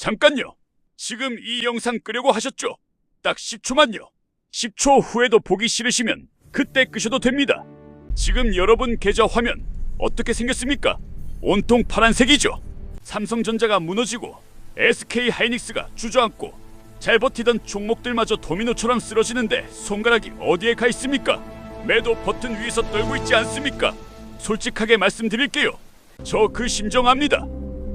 잠깐요. 지금 이 영상 끄려고 하셨죠? 딱 10초만요. 10초 후에도 보기 싫으시면 그때 끄셔도 됩니다. 지금 여러분 계좌 화면 어떻게 생겼습니까? 온통 파란색이죠. 삼성전자가 무너지고 SK하이닉스가 주저앉고 잘 버티던 종목들마저 도미노처럼 쓰러지는데 손가락이 어디에 가 있습니까? 매도 버튼 위에서 떨고 있지 않습니까? 솔직하게 말씀드릴게요. 저 그 심정 압니다.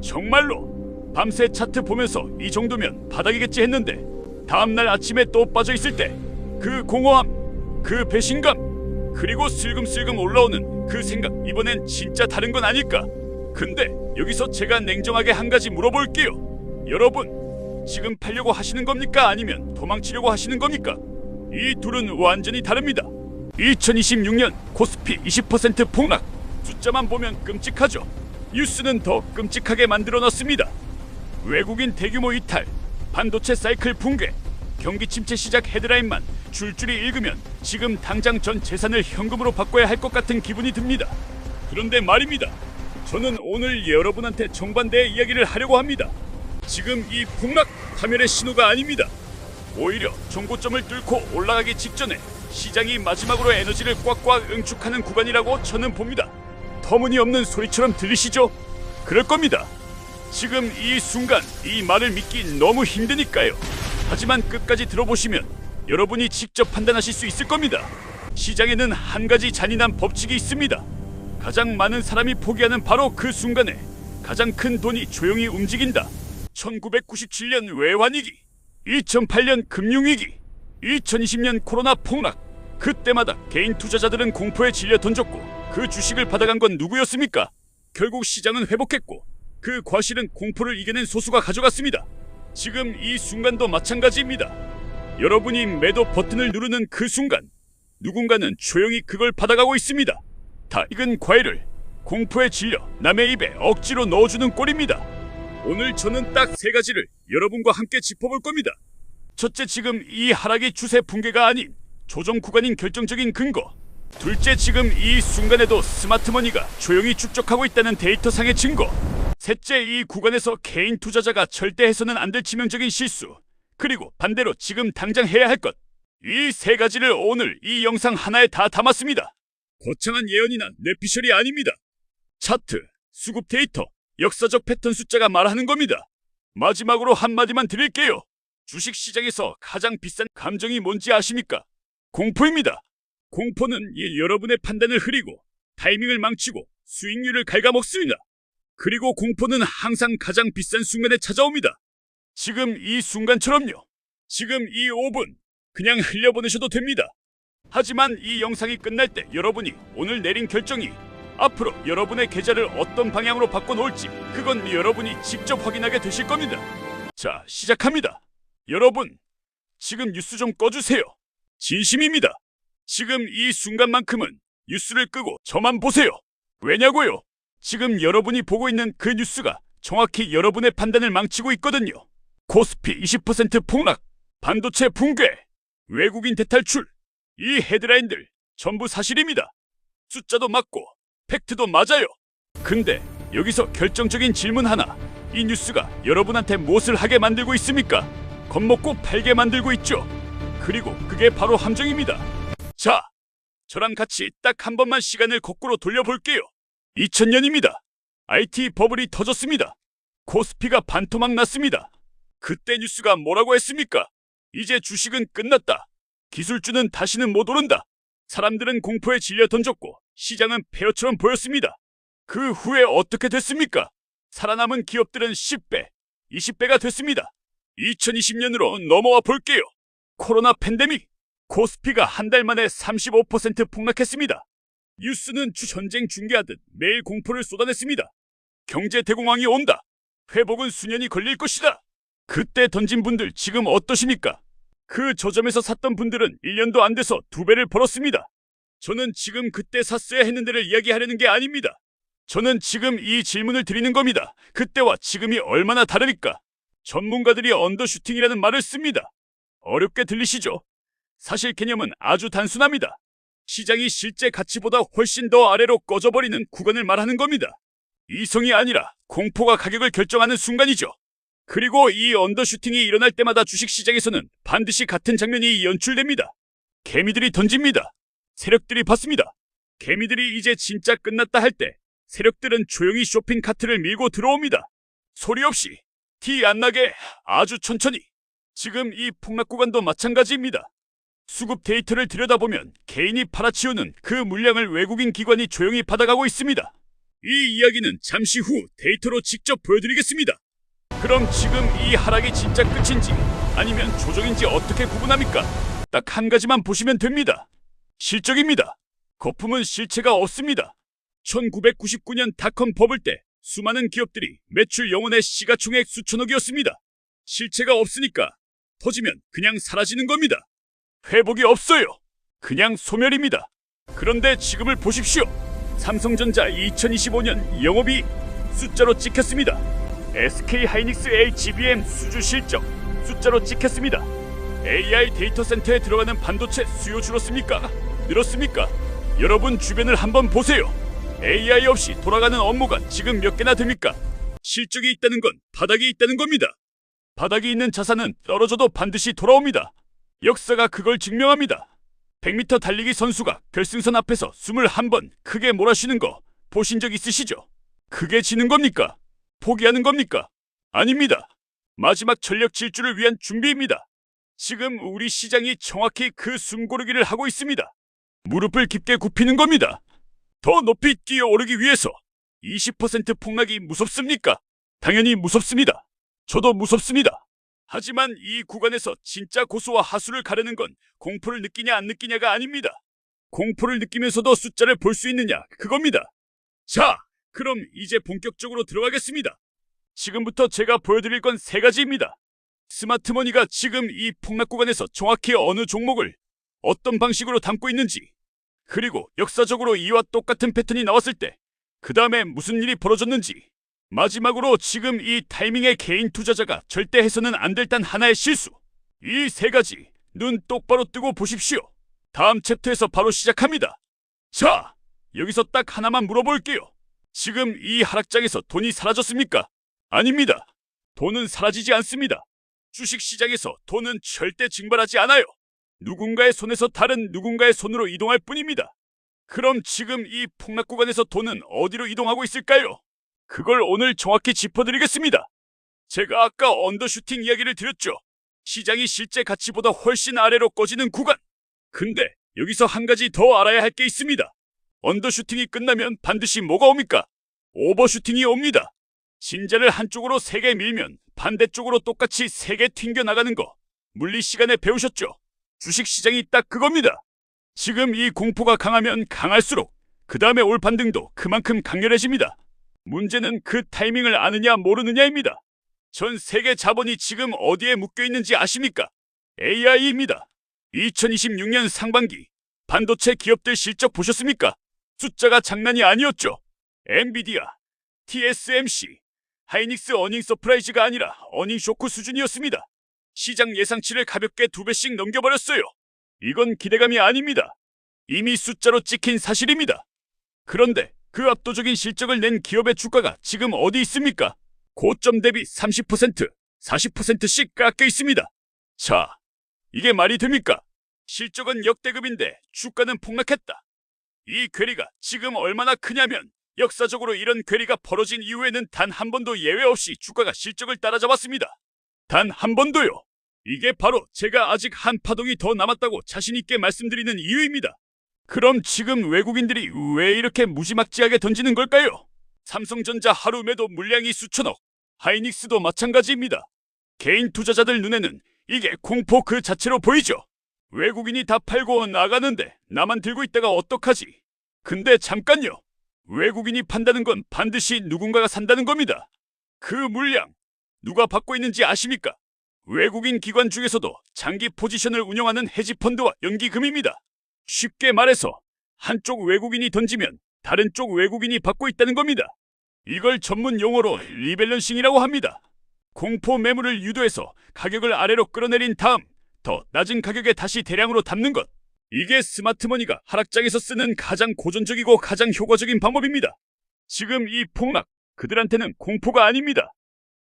정말로 밤새 차트 보면서 이 정도면 바닥이겠지 했는데 다음날 아침에 또 빠져 있을 때 그 공허함, 그 배신감, 그리고 슬금슬금 올라오는 그 생각, 이번엔 진짜 다른 건 아닐까? 근데 여기서 제가 냉정하게 한 가지 물어볼게요. 여러분, 지금 팔려고 하시는 겁니까? 아니면 도망치려고 하시는 겁니까? 이 둘은 완전히 다릅니다. 2026년 코스피 20% 폭락. 숫자만 보면 끔찍하죠. 뉴스는 더 끔찍하게 만들어놨습니다. 외국인 대규모 이탈, 반도체 사이클 붕괴, 경기 침체 시작 헤드라인만 줄줄이 읽으면 지금 당장 전 재산을 현금으로 바꿔야 할 것 같은 기분이 듭니다. 그런데 말입니다. 저는 오늘 여러분한테 정반대의 이야기를 하려고 합니다. 지금 이 폭락 파멸의 신호가 아닙니다. 오히려 정고점을 뚫고 올라가기 직전에 시장이 마지막으로 에너지를 꽉꽉 응축하는 구간이라고 저는 봅니다. 터무니없는 소리처럼 들리시죠? 그럴 겁니다. 지금 이 순간 이 말을 믿기 너무 힘드니까요. 하지만 끝까지 들어보시면 여러분이 직접 판단하실 수 있을 겁니다. 시장에는 한 가지 잔인한 법칙이 있습니다. 가장 많은 사람이 포기하는 바로 그 순간에 가장 큰 돈이 조용히 움직인다. 1997년 외환위기, 2008년 금융위기, 2020년 코로나 폭락. 그때마다 개인 투자자들은 공포에 질려 던졌고 그 주식을 받아간 건 누구였습니까? 결국 시장은 회복했고 그 과실은 공포를 이겨낸 소수가 가져갔습니다. 지금 이 순간도 마찬가지입니다. 여러분이 매도 버튼을 누르는 그 순간 누군가는 조용히 그걸 받아가고 있습니다. 다 익은 과일을 공포에 질려 남의 입에 억지로 넣어주는 꼴입니다. 오늘 저는 딱 세 가지를 여러분과 함께 짚어볼 겁니다. 첫째, 지금 이 하락이 추세 붕괴가 아닌 조정 구간인 결정적인 근거. 둘째, 지금 이 순간에도 스마트머니가 조용히 축적하고 있다는 데이터상의 증거. 셋째, 이 구간에서 개인 투자자가 절대 해서는 안 될 치명적인 실수. 그리고 반대로 지금 당장 해야 할 것. 이 세 가지를 오늘 이 영상 하나에 다 담았습니다. 거창한 예언이나 뇌피셜이 아닙니다. 차트, 수급 데이터, 역사적 패턴 숫자가 말하는 겁니다. 마지막으로 한마디만 드릴게요. 주식시장에서 가장 비싼 감정이 뭔지 아십니까? 공포입니다. 공포는 여러분의 판단을 흐리고 타이밍을 망치고 수익률을 갉아먹습니다. 그리고 공포는 항상 가장 비싼 순간에 찾아옵니다. 지금 이 순간처럼요. 지금 이 5분 그냥 흘려보내셔도 됩니다. 하지만 이 영상이 끝날 때 여러분이 오늘 내린 결정이 앞으로 여러분의 계좌를 어떤 방향으로 바꿔놓을지 그건 여러분이 직접 확인하게 되실 겁니다. 자, 시작합니다. 여러분, 지금 뉴스 좀 꺼주세요. 진심입니다. 지금 이 순간만큼은 뉴스를 끄고 저만 보세요. 왜냐고요? 지금 여러분이 보고 있는 그 뉴스가 정확히 여러분의 판단을 망치고 있거든요. 코스피 20% 폭락, 반도체 붕괴, 외국인 대탈출. 이 헤드라인들 전부 사실입니다. 숫자도 맞고 팩트도 맞아요. 근데 여기서 결정적인 질문 하나. 이 뉴스가 여러분한테 무엇을 하게 만들고 있습니까? 겁먹고 팔게 만들고 있죠. 그리고 그게 바로 함정입니다. 자, 저랑 같이 딱 한 번만 시간을 거꾸로 돌려볼게요. 2000년입니다. IT 버블이 터졌습니다. 코스피가 반토막 났습니다. 그때 뉴스가 뭐라고 했습니까? 이제 주식은 끝났다. 기술주는 다시는 못 오른다. 사람들은 공포에 질려 던졌고 시장은 폐허처럼 보였습니다. 그 후에 어떻게 됐습니까? 살아남은 기업들은 10배, 20배가 됐습니다. 2020년으로 넘어와 볼게요. 코로나 팬데믹. 코스피가 한 달 만에 35% 폭락했습니다. 뉴스는 전쟁 중계하듯 매일 공포를 쏟아냈습니다. 경제 대공황이 온다. 회복은 수년이 걸릴 것이다. 그때 던진 분들 지금 어떠십니까? 그 저점에서 샀던 분들은 1년도 안 돼서 2배를 벌었습니다. 저는 지금 그때 샀어야 했는 데를 이야기하려는 게 아닙니다. 저는 지금 이 질문을 드리는 겁니다. 그때와 지금이 얼마나 다르니까? 전문가들이 언더슈팅이라는 말을 씁니다. 어렵게 들리시죠? 사실 개념은 아주 단순합니다. 시장이 실제 가치보다 훨씬 더 아래로 꺼져버리는 구간을 말하는 겁니다. 이성이 아니라 공포가 가격을 결정하는 순간이죠. 그리고 이 언더슈팅이 일어날 때마다 주식시장에서는 반드시 같은 장면이 연출됩니다. 개미들이 던집니다. 세력들이 받습니다. 개미들이 이제 진짜 끝났다 할 때 세력들은 조용히 쇼핑 카트를 밀고 들어옵니다. 소리 없이, 티 안 나게 아주 천천히. 지금 이 폭락 구간도 마찬가지입니다. 수급 데이터를 들여다보면 개인이 팔아치우는 그 물량을 외국인 기관이 조용히 받아가고 있습니다. 이 이야기는 잠시 후 데이터로 직접 보여드리겠습니다. 그럼 지금 이 하락이 진짜 끝인지 아니면 조정인지 어떻게 구분합니까? 딱 한 가지만 보시면 됩니다. 실적입니다. 거품은 실체가 없습니다. 1999년 닷컴 버블 때 수많은 기업들이 매출 영혼의 시가총액 수천억이었습니다. 실체가 없으니까 터지면 그냥 사라지는 겁니다. 회복이 없어요. 그냥 소멸입니다. 그런데 지금을 보십시오. 삼성전자 2025년 영업이익 숫자로 찍혔습니다. SK하이닉스 HBM 수주 실적 숫자로 찍혔습니다. AI 데이터 센터에 들어가는 반도체 수요 줄었습니까? 늘었습니까? 여러분 주변을 한번 보세요. AI 없이 돌아가는 업무가 지금 몇 개나 됩니까? 실적이 있다는 건 바닥이 있다는 겁니다. 바닥이 있는 자산은 떨어져도 반드시 돌아옵니다. 역사가 그걸 증명합니다. 100m 달리기 선수가 결승선 앞에서 숨을 한 번 크게 몰아쉬는 거 보신 적 있으시죠? 그게 지는 겁니까? 포기하는 겁니까? 아닙니다. 마지막 전력 질주를 위한 준비입니다. 지금 우리 시장이 정확히 그 숨고르기를 하고 있습니다. 무릎을 깊게 굽히는 겁니다. 더 높이 뛰어오르기 위해서. 20% 폭락이 무섭습니까? 당연히 무섭습니다. 저도 무섭습니다. 하지만 이 구간에서 진짜 고수와 하수를 가르는 건 공포를 느끼냐 안 느끼냐가 아닙니다. 공포를 느끼면서도 숫자를 볼 수 있느냐 그겁니다. 자, 그럼 이제 본격적으로 들어가겠습니다. 지금부터 제가 보여드릴 건 세 가지입니다. 스마트머니가 지금 이 폭락 구간에서 정확히 어느 종목을 어떤 방식으로 담고 있는지, 그리고 역사적으로 이와 똑같은 패턴이 나왔을 때 그 다음에 무슨 일이 벌어졌는지, 마지막으로 지금 이 타이밍에 개인 투자자가 절대 해서는 안 될 단 하나의 실수, 이 세 가지 눈 똑바로 뜨고 보십시오. 다음 챕터에서 바로 시작합니다. 자, 여기서 딱 하나만 물어볼게요. 지금 이 하락장에서 돈이 사라졌습니까? 아닙니다. 돈은 사라지지 않습니다. 주식시장에서 돈은 절대 증발하지 않아요. 누군가의 손에서 다른 누군가의 손으로 이동할 뿐입니다. 그럼 지금 이 폭락 구간에서 돈은 어디로 이동하고 있을까요? 그걸 오늘 정확히 짚어드리겠습니다. 제가 아까 언더슈팅 이야기를 드렸죠. 시장이 실제 가치보다 훨씬 아래로 꺼지는 구간. 근데 여기서 한 가지 더 알아야 할 게 있습니다. 언더슈팅이 끝나면 반드시 뭐가 옵니까? 오버슈팅이 옵니다. 진자를 한쪽으로 세게 밀면 반대쪽으로 똑같이 세게 튕겨나가는 거 물리 시간에 배우셨죠? 주식시장이 딱 그겁니다. 지금 이 공포가 강하면 강할수록 그 다음에 올 반등도 그만큼 강렬해집니다. 문제는 그 타이밍을 아느냐 모르느냐입니다. 전 세계 자본이 지금 어디에 묶여있는지 아십니까? AI입니다. 2026년 상반기 반도체 기업들 실적 보셨습니까? 숫자가 장난이 아니었죠. 엔비디아, TSMC, 하이닉스 어닝 서프라이즈가 아니라 어닝 쇼크 수준이었습니다. 시장 예상치를 가볍게 2배씩 넘겨버렸어요. 이건 기대감이 아닙니다. 이미 숫자로 찍힌 사실입니다. 그런데 그 압도적인 실적을 낸 기업의 주가가 지금 어디 있습니까? 고점 대비 30%, 40%씩 깎여 있습니다. 자, 이게 말이 됩니까? 실적은 역대급인데 주가는 폭락했다. 이 괴리가 지금 얼마나 크냐면 역사적으로 이런 괴리가 벌어진 이후에는 단 한 번도 예외 없이 주가가 실적을 따라잡았습니다. 단 한 번도요. 이게 바로 제가 아직 한 파동이 더 남았다고 자신있게 말씀드리는 이유입니다. 그럼 지금 외국인들이 왜 이렇게 무지막지하게 던지는 걸까요? 삼성전자 하루 매도 물량이 수천억, 하이닉스도 마찬가지입니다. 개인 투자자들 눈에는 이게 공포 그 자체로 보이죠. 외국인이 다 팔고 나가는데 나만 들고 있다가 어떡하지? 근데 잠깐요. 외국인이 판다는 건 반드시 누군가가 산다는 겁니다. 그 물량 누가 받고 있는지 아십니까? 외국인 기관 중에서도 장기 포지션을 운영하는 헤지펀드와 연기금입니다. 쉽게 말해서 한쪽 외국인이 던지면 다른 쪽 외국인이 받고 있다는 겁니다. 이걸 전문 용어로 리밸런싱이라고 합니다. 공포 매물을 유도해서 가격을 아래로 끌어내린 다음 더 낮은 가격에 다시 대량으로 담는 것. 이게 스마트머니가 하락장에서 쓰는 가장 고전적이고 가장 효과적인 방법입니다. 지금 이 폭락, 그들한테는 공포가 아닙니다.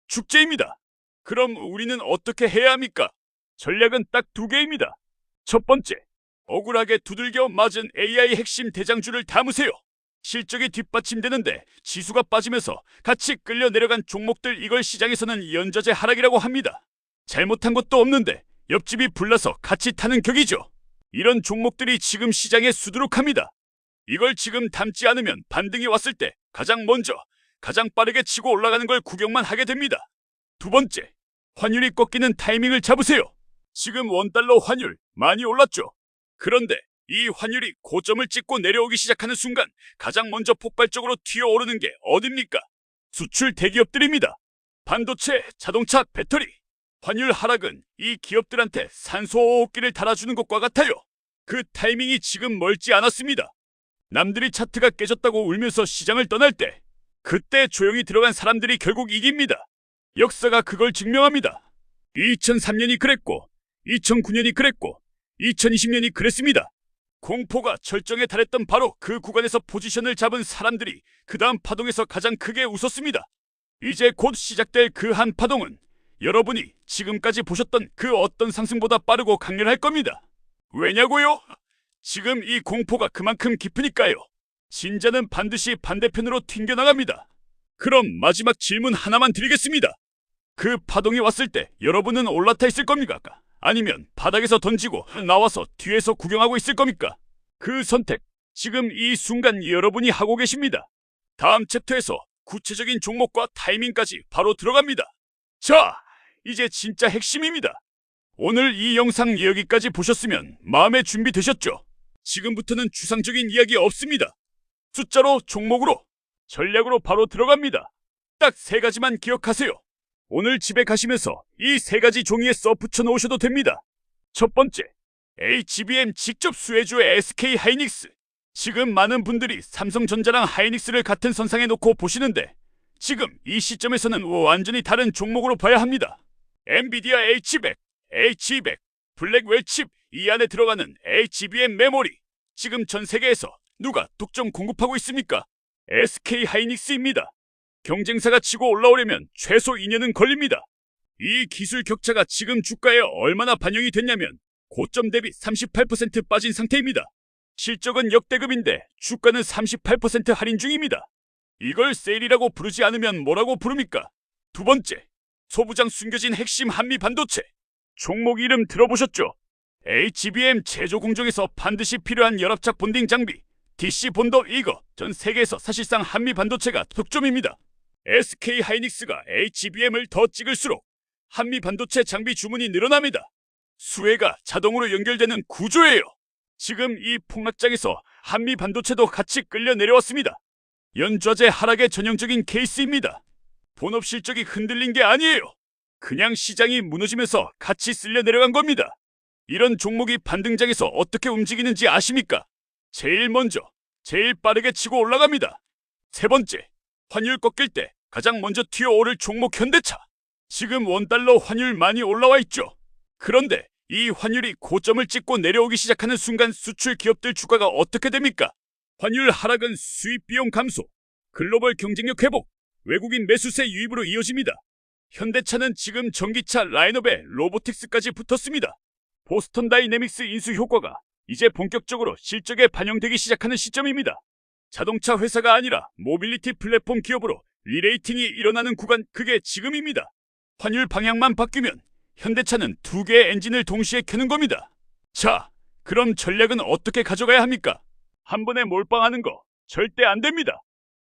축제입니다. 그럼 우리는 어떻게 해야 합니까? 전략은 딱 두 개입니다. 첫 번째, 억울하게 두들겨 맞은 AI 핵심 대장주를 담으세요. 실적이 뒷받침되는데 지수가 빠지면서 같이 끌려 내려간 종목들, 이걸 시장에서는 연저제 하락이라고 합니다. 잘못한 것도 없는데 옆집이 불나서 같이 타는 격이죠. 이런 종목들이 지금 시장에 수두룩합니다. 이걸 지금 담지 않으면 반등이 왔을 때 가장 먼저 가장 빠르게 치고 올라가는 걸 구경만 하게 됩니다. 두 번째, 환율이 꺾이는 타이밍을 잡으세요. 지금 원달러 환율 많이 올랐죠. 그런데 이 환율이 고점을 찍고 내려오기 시작하는 순간 가장 먼저 폭발적으로 튀어오르는 게 어딥니까? 수출 대기업들입니다. 반도체, 자동차, 배터리. 환율 하락은 이 기업들한테 산소호흡기를 달아주는 것과 같아요. 그 타이밍이 지금 멀지 않았습니다. 남들이 차트가 깨졌다고 울면서 시장을 떠날 때 그때 조용히 들어간 사람들이 결국 이깁니다. 역사가 그걸 증명합니다. 2003년이 그랬고 2009년이 그랬고 2020년이 그랬습니다. 공포가 절정에 달했던 바로 그 구간에서 포지션을 잡은 사람들이 그 다음 파동에서 가장 크게 웃었습니다. 이제 곧 시작될 그 한 파동은 여러분이 지금까지 보셨던 그 어떤 상승보다 빠르고 강렬할 겁니다. 왜냐고요? 지금 이 공포가 그만큼 깊으니까요. 진짜는 반드시 반대편으로 튕겨나갑니다. 그럼 마지막 질문 하나만 드리겠습니다. 그 파동이 왔을 때 여러분은 올라타 있을 겁니까? 아니면 바닥에서 던지고 나와서 뒤에서 구경하고 있을 겁니까? 그 선택, 지금 이 순간 여러분이 하고 계십니다. 다음 챕터에서 구체적인 종목과 타이밍까지 바로 들어갑니다. 자, 이제 진짜 핵심입니다. 오늘 이 영상 여기까지 보셨으면 마음의 준비 되셨죠? 지금부터는 추상적인 이야기 없습니다. 숫자로, 종목으로, 전략으로 바로 들어갑니다. 딱 3가지만 기억하세요. 오늘 집에 가시면서 이 3가지 종이에 써 붙여 놓으셔도 됩니다. 첫 번째, HBM 직접 수혜주의 SK하이닉스. 지금 많은 분들이 삼성전자랑 하이닉스를 같은 선상에 놓고 보시는데 지금 이 시점에서는 완전히 다른 종목으로 봐야 합니다. 엔비디아 H100, H200, 블랙웰 칩, 이 안에 들어가는 HBM 메모리. 지금 전 세계에서 누가 독점 공급하고 있습니까? SK하이닉스입니다. 경쟁사가 치고 올라오려면 최소 2년은 걸립니다. 이 기술 격차가 지금 주가에 얼마나 반영이 됐냐면 고점 대비 38% 빠진 상태입니다. 실적은 역대급인데 주가는 38% 할인 중입니다. 이걸 세일이라고 부르지 않으면 뭐라고 부릅니까? 두 번째, 소부장 숨겨진 핵심 한미 반도체. 종목 이름 들어보셨죠? HBM 제조 공정에서 반드시 필요한 열압착 본딩 장비 DC 본더, 이거 전 세계에서 사실상 한미 반도체가 독점입니다. SK하이닉스가 HBM을 더 찍을수록 한미 반도체 장비 주문이 늘어납니다. 수혜가 자동으로 연결되는 구조예요. 지금 이 폭락장에서 한미 반도체도 같이 끌려 내려왔습니다. 연좌제 하락의 전형적인 케이스입니다. 본업 실적이 흔들린 게 아니에요. 그냥 시장이 무너지면서 같이 쓸려 내려간 겁니다. 이런 종목이 반등장에서 어떻게 움직이는지 아십니까? 제일 먼저, 제일 빠르게 치고 올라갑니다. 세 번째, 환율 꺾일 때 가장 먼저 튀어오를 종목 현대차. 지금 원달러 환율 많이 올라와 있죠. 그런데 이 환율이 고점을 찍고 내려오기 시작하는 순간 수출 기업들 주가가 어떻게 됩니까? 환율 하락은 수입 비용 감소, 글로벌 경쟁력 회복, 외국인 매수세 유입으로 이어집니다. 현대차는 지금 전기차 라인업에 로보틱스까지 붙었습니다. 보스턴 다이내믹스 인수 효과가 이제 본격적으로 실적에 반영되기 시작하는 시점입니다. 자동차 회사가 아니라 모빌리티 플랫폼 기업으로 리레이팅이 일어나는 구간, 그게 지금입니다. 환율 방향만 바뀌면 현대차는 2개의 엔진을 동시에 켜는 겁니다. 자, 그럼 전략은 어떻게 가져가야 합니까? 한 번에 몰빵하는 거 절대 안 됩니다.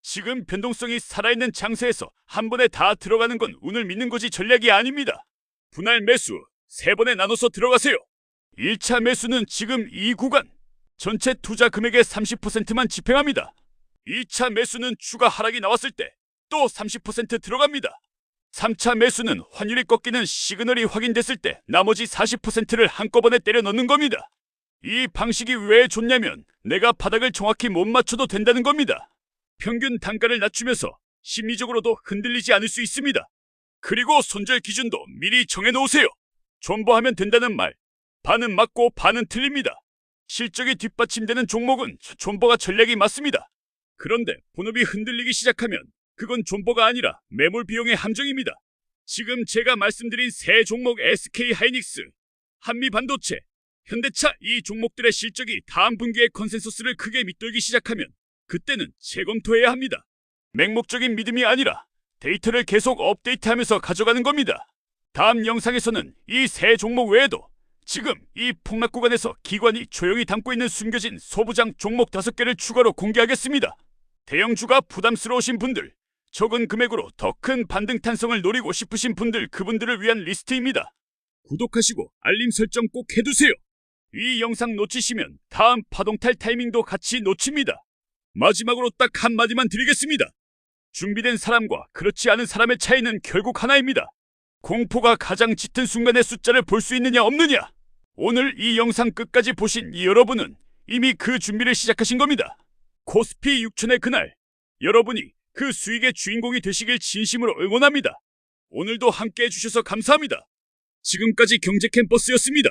지금 변동성이 살아있는 장세에서 한 번에 다 들어가는 건 운을 믿는 거지 전략이 아닙니다. 분할 매수 3번에 나눠서 들어가세요. 1차 매수는 지금 이 구간, 전체 투자 금액의 30%만 집행합니다. 2차 매수는 추가 하락이 나왔을 때 또 30% 들어갑니다. 3차 매수는 환율이 꺾이는 시그널이 확인됐을 때 나머지 40%를 한꺼번에 때려 넣는 겁니다. 이 방식이 왜 좋냐면 내가 바닥을 정확히 못 맞춰도 된다는 겁니다. 평균 단가를 낮추면서 심리적으로도 흔들리지 않을 수 있습니다. 그리고 손절 기준도 미리 정해놓으세요. 존버하면 된다는 말, 반은 맞고 반은 틀립니다. 실적이 뒷받침되는 종목은 존버가 전략이 맞습니다. 그런데 본업이 흔들리기 시작하면 그건 존버가 아니라 매몰 비용의 함정입니다. 지금 제가 말씀드린 세 종목 SK하이닉스, 한미반도체, 현대차 이 종목들의 실적이 다음 분기에 컨센서스를 크게 밑돌기 시작하면 그때는 재검토해야 합니다. 맹목적인 믿음이 아니라 데이터를 계속 업데이트하면서 가져가는 겁니다. 다음 영상에서는 이 세 종목 외에도 지금 이 폭락 구간에서 기관이 조용히 담고 있는 숨겨진 소부장 종목 5개를 추가로 공개하겠습니다. 대형주가 부담스러우신 분들, 적은 금액으로 더 큰 반등 탄성을 노리고 싶으신 분들, 그분들을 위한 리스트입니다. 구독하시고 알림 설정 꼭 해두세요. 이 영상 놓치시면 다음 파동탈 타이밍도 같이 놓칩니다. 마지막으로 딱 한마디만 드리겠습니다. 준비된 사람과 그렇지 않은 사람의 차이는 결국 하나입니다. 공포가 가장 짙은 순간의 숫자를 볼 수 있느냐 없느냐. 오늘 이 영상 끝까지 보신 여러분은 이미 그 준비를 시작하신 겁니다. 코스피 6천의 그날, 여러분이 그 수익의 주인공이 되시길 진심으로 응원합니다. 오늘도 함께 해주셔서 감사합니다. 지금까지 경제캠퍼스였습니다.